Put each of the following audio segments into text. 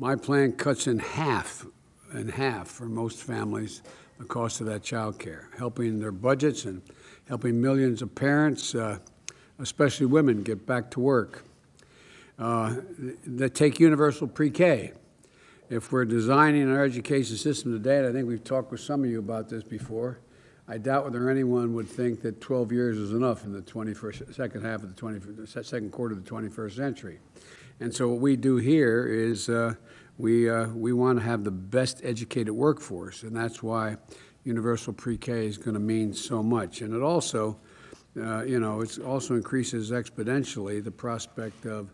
My plan cuts in half for most families the cost of that child care, helping their budgets and helping millions of parents, especially women, get back to work. They take universal pre-K. If we're designing our education system today, and I think we've talked with some of you about this before, I doubt whether anyone would think that 12 years is enough in the second quarter of the 21st century. And so what we do here is we want to have the best educated workforce, and that's why universal pre-K is going to mean so much. And it also, it also increases exponentially the prospect of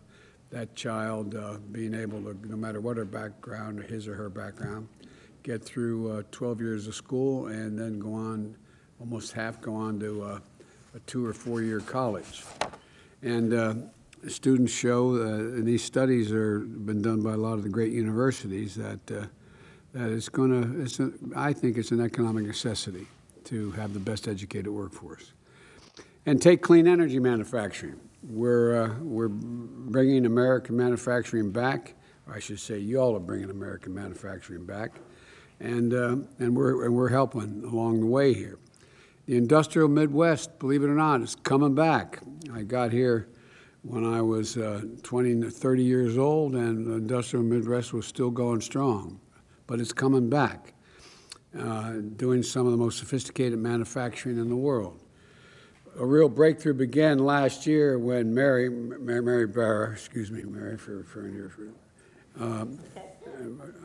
that child being able to, no matter what her background, his or her background, get through 12 years of school and then go on, almost half go on to a 2 or 4 year college. And students show, and these studies have been done by a lot of the great universities, that I think it's an economic necessity to have the best educated workforce. And take clean energy manufacturing. We're bringing American manufacturing back. Or I should say, you all are bringing American manufacturing back, and we're helping along the way here. The industrial Midwest, believe it or not, is coming back. I got here when I was 30 years old, and the industrial Midwest was still going strong, but it's coming back, doing some of the most sophisticated manufacturing in the world. A real breakthrough began last year when Mary Barra, excuse me, Mary, for referring to her,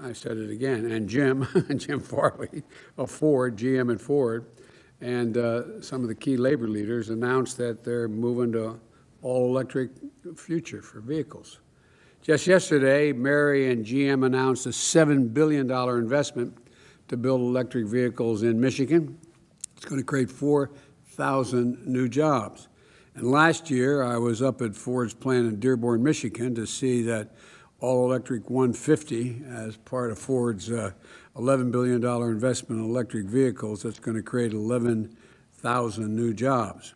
I said it again, and Jim Farley of Ford, GM and Ford, and some of the key labor leaders announced that they're moving to all-electric future for vehicles. Just yesterday, Mary and GM announced a $7 billion investment to build electric vehicles in Michigan. It's going to create 4,000 new jobs. And last year, I was up at Ford's plant in Dearborn, Michigan, to see that all-electric 150 as part of Ford's $11 billion investment in electric vehicles. That's going to create 11,000 new jobs.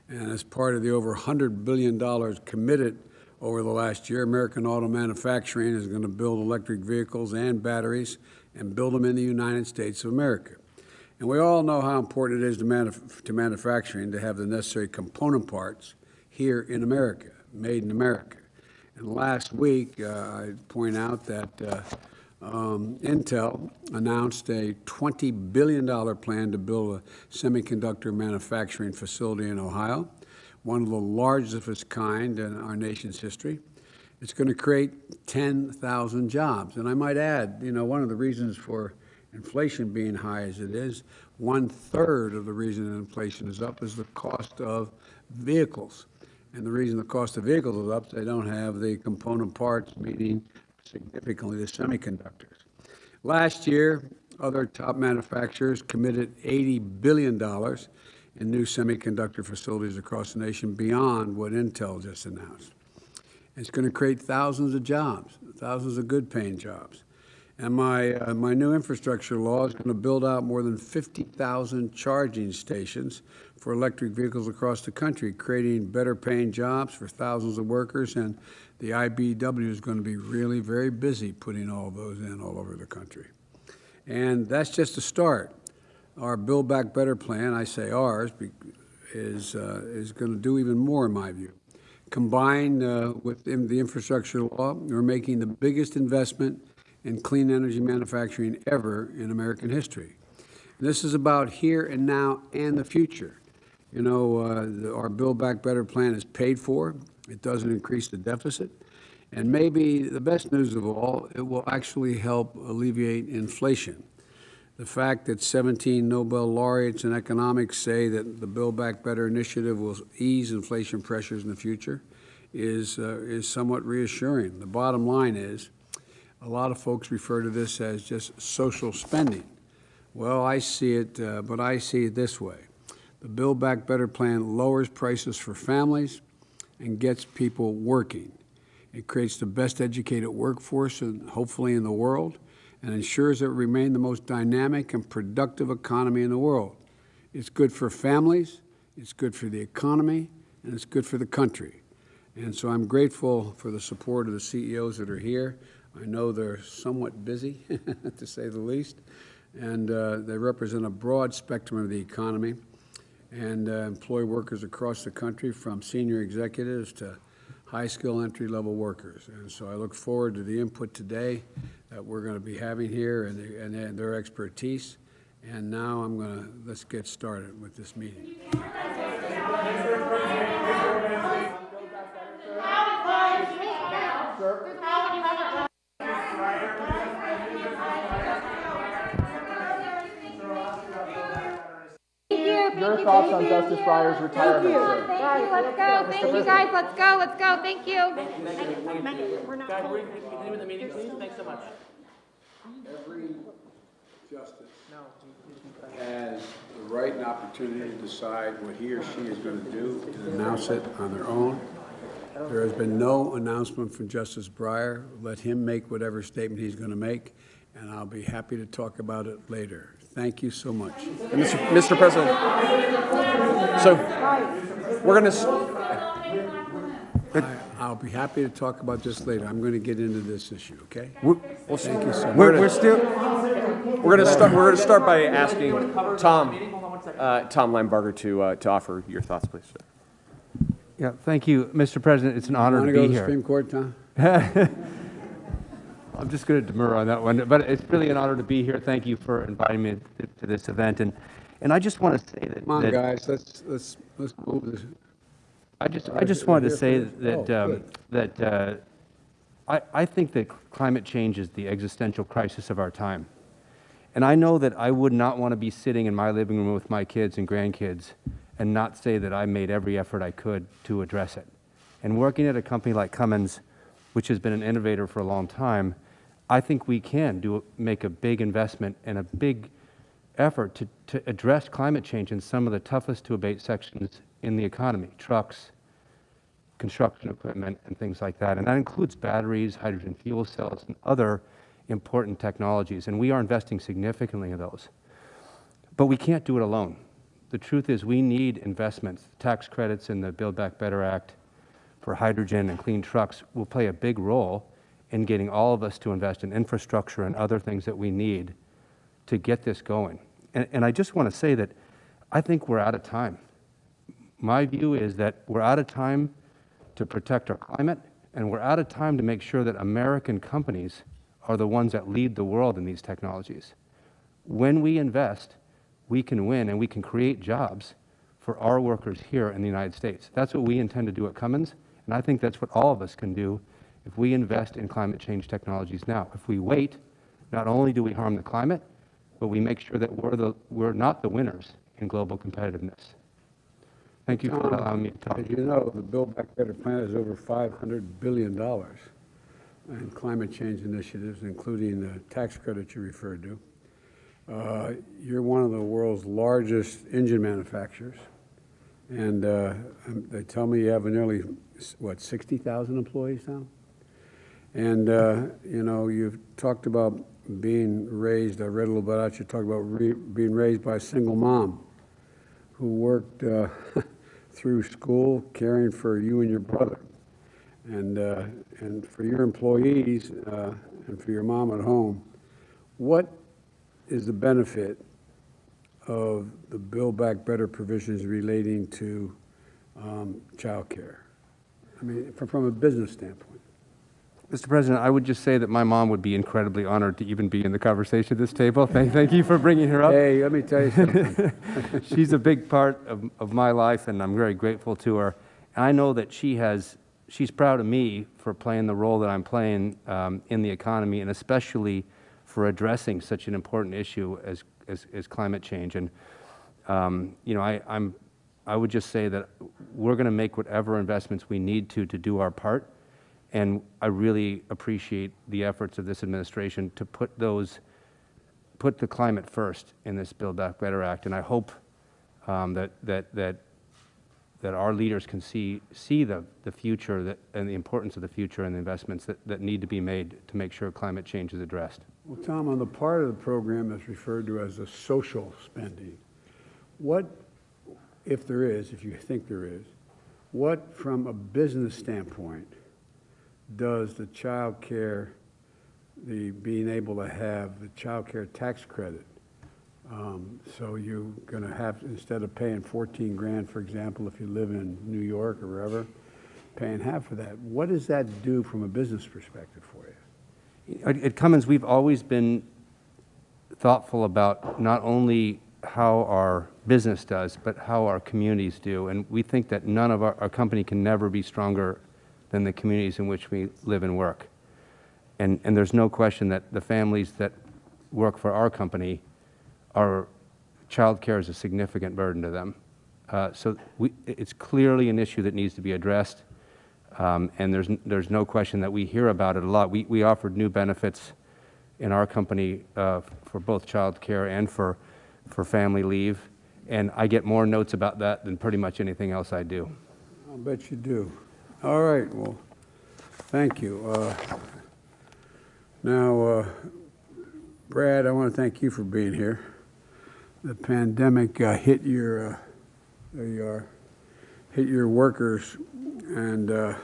And as part of the over $100 billion committed over the last year, American auto manufacturing is going to build electric vehicles and batteries and build them in the United States of America. And we all know how important it is to manufacturing to have the necessary component parts here in America, made in America. And last week, I point out that Intel announced a $20 billion plan to build a semiconductor manufacturing facility in Ohio, one of the largest of its kind in our nation's history. It's going to create 10,000 jobs. And I might add, one of the reasons for inflation being high as it is, 1/3 of the reason inflation is up is the cost of vehicles. And the reason the cost of vehicles is up, they don't have the component parts, meaning significantly the semiconductors. Last year, other top manufacturers committed $80 billion in new semiconductor facilities across the nation beyond what Intel just announced. It's going to create thousands of jobs, thousands of good-paying jobs. And my new infrastructure law is going to build out more than 50,000 charging stations for electric vehicles across the country, creating better-paying jobs for thousands of workers. And the IBEW is going to be really very busy putting all those in all over the country. And that's just a start. Our Build Back Better plan, I say ours, is going to do even more in my view. Combined with the infrastructure law, we're making the biggest investment in clean energy manufacturing ever in American history. This is about here and now and the future. Our Build Back Better plan is paid for. It doesn't increase the deficit. And maybe the best news of all, it will actually help alleviate inflation. The fact that 17 Nobel laureates in economics say that the Build Back Better initiative will ease inflation pressures in the future is somewhat reassuring. The bottom line is, a lot of folks refer to this as just social spending. Well, I see it, but I see it this way. The Build Back Better plan lowers prices for families and gets people working. It creates the best educated workforce, hopefully in the world, and ensures that it remain the most dynamic and productive economy in the world. It's good for families, it's good for the economy, and it's good for the country. And so I'm grateful for the support of the CEOs that are here. I know they're somewhat busy, to say the least, and they represent a broad spectrum of the economy and employ workers across the country, from senior executives to high-skill entry-level workers. And so I look forward to the input today that we're going to be having here and their expertise. And now let's get started with this meeting. Your thoughts on Justice Breyer's retirement, sir? Thank you. Let's go. Thank you, guys. Let's go. Let's go. Thank you. Guys, we're continuing the meeting, please. Thanks so much. Every justice has the right and opportunity to decide what he or she is going to do and announce it on their own. There has been no announcement from Justice Breyer. Let him make whatever statement he's going to make, and I'll be happy to talk about it later. Thank you so much. Mr. President, so we're going to... I'll be happy to talk about this later. I'm going to get into this issue, okay? Thank you so much. We're going to start by asking Tom Limbarger to offer your thoughts, please. Yeah, thank you, Mr. President. It's an honor to be Want to go to the here. Supreme Court, Tom? I'm just going to demur on that one, but it's really an honor to be here. Thank you for inviting me to this event, and I just want to say that. Come on, guys. Let's move this. I just wanted to say that I think that climate change is the existential crisis of our time, and I know that I would not want to be sitting in my living room with my kids and grandkids and not say that I made every effort I could to address it. And working at a company like Cummins, which has been an innovator for a long time, I think we can make a big investment and a big effort to address climate change in some of the toughest to abate sections in the economy: trucks, construction equipment, and things like that. And that includes batteries, hydrogen fuel cells, and other important technologies. And we are investing significantly in those. But we can't do it alone. The truth is we need investments. Tax credits in the Build Back Better Act for hydrogen and clean trucks will play a big role in getting all of us to invest in infrastructure and other things that we need to get this going. And I just want to say that I think we're out of time. My view is that we're out of time to protect our climate, and we're out of time to make sure that American companies are the ones that lead the world in these technologies. When we invest, we can win and we can create jobs for our workers here in the United States. That's what we intend to do at Cummins, and I think that's what all of us can do if we invest in climate change technologies now. If we wait, not only do we harm the climate, but we make sure that we're not the winners in global competitiveness. Thank you for allowing me to talk. As you know, the Build Back Better plan is over $500 billion in climate change initiatives, including the tax credit you referred to. You're one of the world's largest engine manufacturers, and they tell me you have nearly, 60,000 employees now? And, you've talked about being raised, I read a little bit about you, talk about being raised by a single mom who worked through school caring for you and your brother. And for your employees and for your mom at home, what is the benefit of the Build Back Better provisions relating to child care? I mean, from a business standpoint. Mr. President, I would just say that my mom would be incredibly honored to even be in the conversation at this table. Thank you for bringing her up. Hey, let me tell you something. She's a big part of my life, and I'm very grateful to her. And I know that she's proud of me for playing the role that I'm playing in the economy, and especially for addressing such an important issue as climate change. And I would just say that we're going to make whatever investments we need to do our part. And I really appreciate the efforts of this administration to put the climate first in this Build Back Better Act. And I hope that our leaders can see the future and the importance of the future and the investments that need to be made to make sure climate change is addressed. Well, Tom, on the part of the program that's referred to as the social spending, what, if there is, if you think there is, what from a business standpoint does the child care the being able to have the child care tax credit. So you're gonna have, instead of paying 14 grand, for example, if you live in New York or wherever, paying half of that. What does that do from a business perspective for you? At Cummins, we've always been thoughtful about not only how our business does, but how our communities do. And we think that none of our company can never be stronger than the communities in which we live and work. And there's no question that the families that work for our company, our child care is a significant burden to them. So it's clearly an issue that needs to be addressed. And there's no question that we hear about it a lot. We offered new benefits in our company for both child care and for family leave. And I get more notes about that than pretty much anything else I do. I'll bet you do. All right, well, thank you. Now, Brad, I want to thank you for being here. The pandemic hit your, there you are, hit your workers and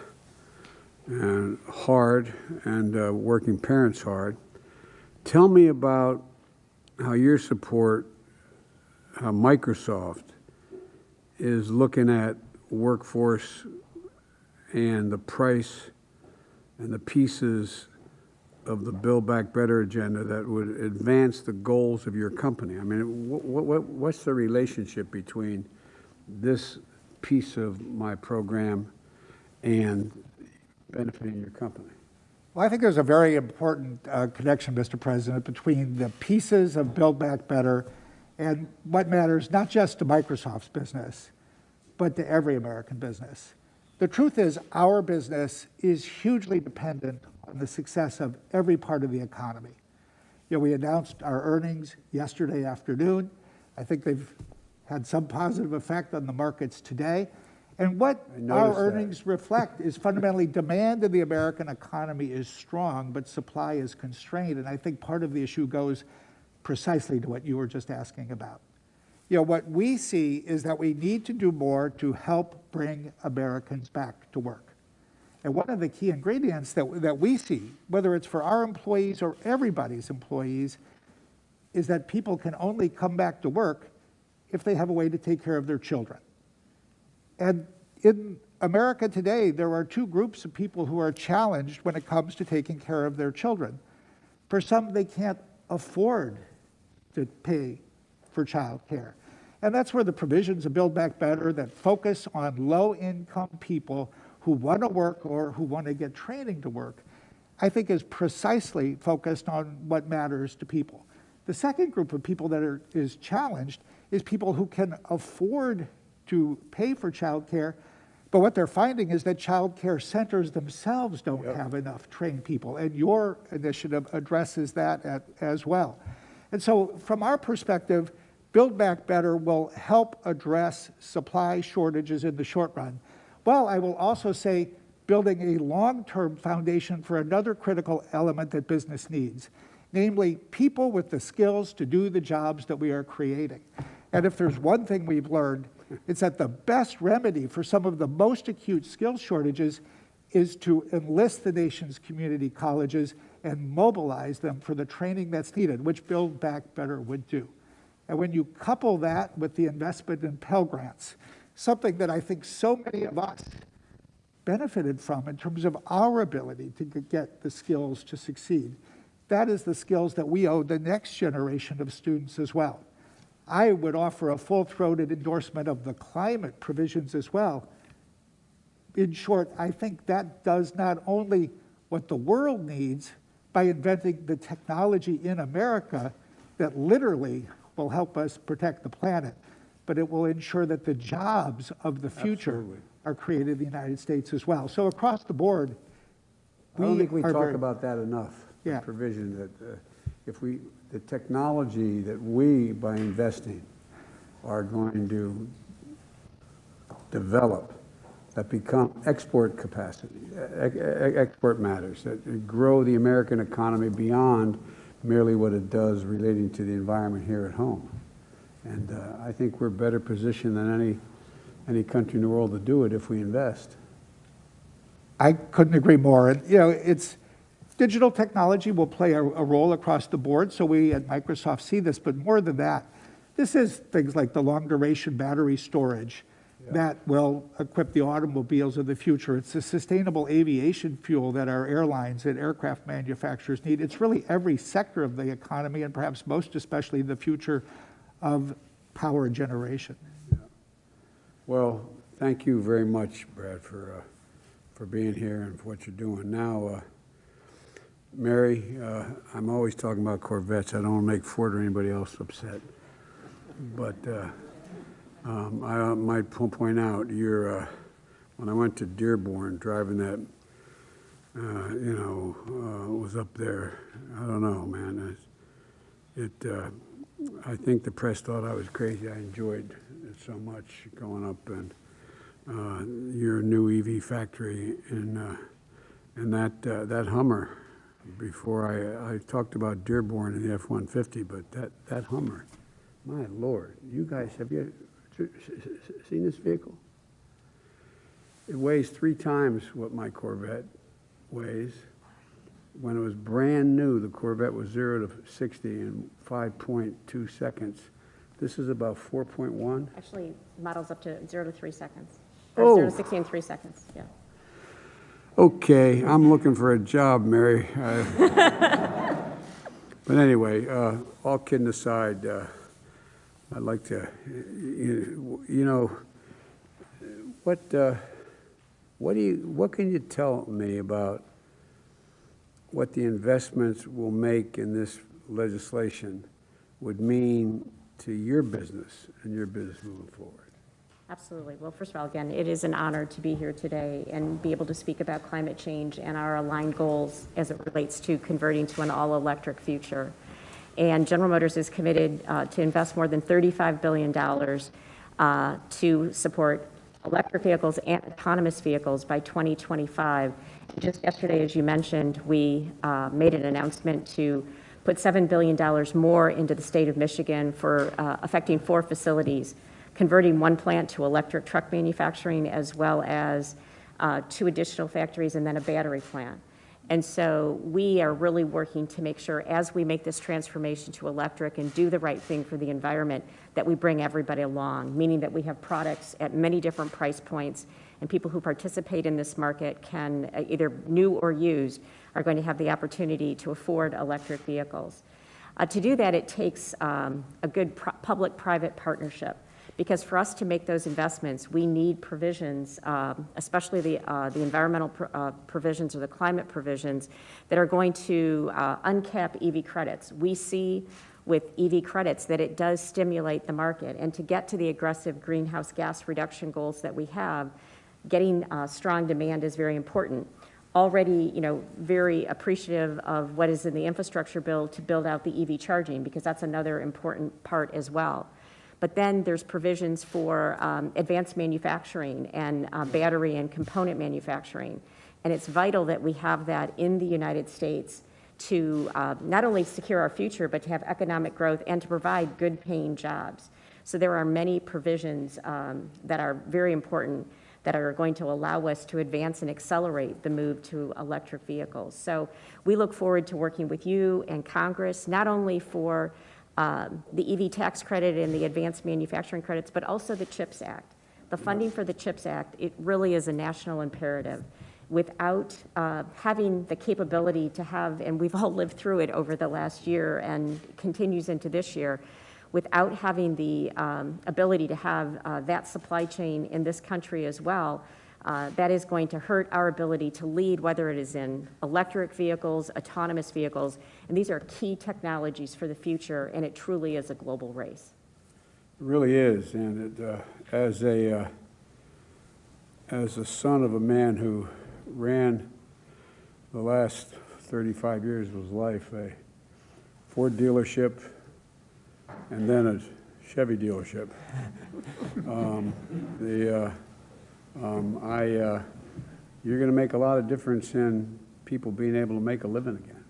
hard, and working parents hard. Tell me about how your support, how Microsoft is looking at workforce and the price and the pieces of the Build Back Better agenda that would advance the goals of your company. I mean, what's the relationship between this piece of my program and benefiting your company? Well, I think there's a very important connection, Mr. President, between the pieces of Build Back Better and what matters not just to Microsoft's business, but to every American business. The truth is, our business is hugely dependent on the success of every part of the economy. You know, we announced our earnings yesterday afternoon. I think they've had some positive effect on the markets today. And what our earnings reflect is fundamentally demand in the American economy is strong, but supply is constrained. And I think part of the issue goes precisely to what you were just asking about. You know, what we see is that we need to do more to help bring Americans back to work. And one of the key ingredients that we see, whether it's for our employees or everybody's employees, is that people can only come back to work if they have a way to take care of their children. And in America today, there are two groups of people who are challenged when it comes to taking care of their children. For some, they can't afford to pay for child care. And that's where the provisions of Build Back Better that focus on low-income people who want to work or who want to get training to work, I think is precisely focused on what matters to people. The second group of people that is challenged is people who can afford to pay for child care, but what they're finding is that child care centers themselves don't have enough trained people, and your initiative addresses that as well. And so from our perspective, Build Back Better will help address supply shortages in the short run. Well, I will also say building a long-term foundation for another critical element that business needs, namely people with the skills to do the jobs that we are creating. And if there's one thing we've learned, it's that the best remedy for some of the most acute skills shortages is to enlist the nation's community colleges and mobilize them for the training that's needed, which Build Back Better would do. And when you couple that with the investment in Pell Grants, something that I think so many of us benefited from in terms of our ability to get the skills to succeed, that is the skills that we owe the next generation of students as well. I would offer a full-throated endorsement of the climate provisions as well. In short, I think that does not only what the world needs by inventing the technology in America that literally will help us protect the planet, but it will ensure that the jobs of the future are created in the United States as well. So across the board, I don't think we talk about that enough. Yeah. The provision that the technology that we, by investing, are going to develop that become export capacity, export matters, that grow the American economy beyond merely what it does relating to the environment here at home. And I think we're better positioned than any country in the world to do it if we invest. I couldn't agree more. And you know, Digital technology will play a role across the board, so we at Microsoft see this, but more than that, this is things like the long-duration battery storage that will equip the automobiles of the future. It's the sustainable aviation fuel that our airlines and aircraft manufacturers need. It's really every sector of the economy, and perhaps most especially the future of power generation. Well, thank you very much, Brad, for being here and for what you're doing. Now, Mary, I'm always talking about Corvettes. I don't want to make Ford or anybody else upset. But I might point out, when I went to Dearborn, driving that, was up there. I don't know, man. I think the press thought I was crazy. I enjoyed it so much going up and your new EV factory and that Hummer. Before I talked about Dearborn and the F-150, but that Hummer, my Lord, you guys, have you seen this vehicle? It weighs 3 times what my Corvette weighs. When it was brand new, the Corvette was 0 to 60 in 5.2 seconds. This is about 4.1. Actually, models up to 0 to 3 seconds. Oh. Or 0 to 60 in 3 seconds, yeah. Okay, I'm looking for a job, Mary. But anyway, all kidding aside, I'd like to, what can you tell me about what the investments will make in this legislation would mean to your business and your business moving forward? Absolutely. Well, first of all, again, it is an honor to be here today and be able to speak about climate change and our aligned goals as it relates to converting to an all-electric future. And General Motors is committed to invest more than $35 billion to support electric vehicles and autonomous vehicles by 2025. Just yesterday, as you mentioned, we made an announcement to put $7 billion more into the state of Michigan for affecting 4 facilities, converting 1 plant to electric truck manufacturing, as well as 2 additional factories and then a battery plant. And so we are really working to make sure, as we make this transformation to electric and do the right thing for the environment, that we bring everybody along, meaning that we have products at many different price points, and people who participate in this market can, either new or used, are going to have the opportunity to afford electric vehicles. To do that, it takes a good public-private partnership. Because for us to make those investments, we need provisions, especially the environmental provisions or the climate provisions, that are going to uncap EV credits. We see with EV credits that it does stimulate the market. And to get to the aggressive greenhouse gas reduction goals that we have, getting strong demand is very important. Already, very appreciative of what is in the infrastructure bill to build out the EV charging, because that's another important part as well. But then there's provisions for advanced manufacturing and battery and component manufacturing. And it's vital that we have that in the United States to not only secure our future, but to have economic growth and to provide good paying jobs. So there are many provisions that are very important that are going to allow us to advance and accelerate the move to electric vehicles. So we look forward to working with you and Congress, not only for the EV tax credit and the advanced manufacturing credits, but also the CHIPS Act. The funding for the CHIPS Act, it really is a national imperative. Without having the capability to have, and we've all lived through it over the last year and continues into this year, without having the ability to have that supply chain in this country as well, that is going to hurt our ability to lead, whether it is in electric vehicles, autonomous vehicles, and these are key technologies for the future, and it truly is a global race. It really is, and as a son of a man who ran the last 35 years of his life a Ford dealership and then a Chevy dealership, you're going to make a lot of difference in people being able to make a living again.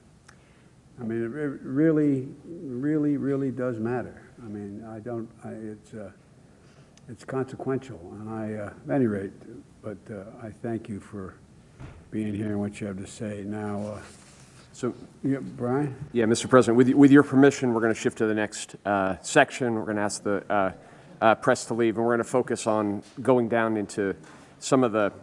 I mean, it really, really, really does matter. I mean, it's consequential, and at any rate, but I thank you for being here and what you have to say. Now, So, Yeah, Brian? yeah, Mr. President, with your permission, we're going to shift to the next section. We're going to ask the press to leave, and we're going to focus on going down into some of the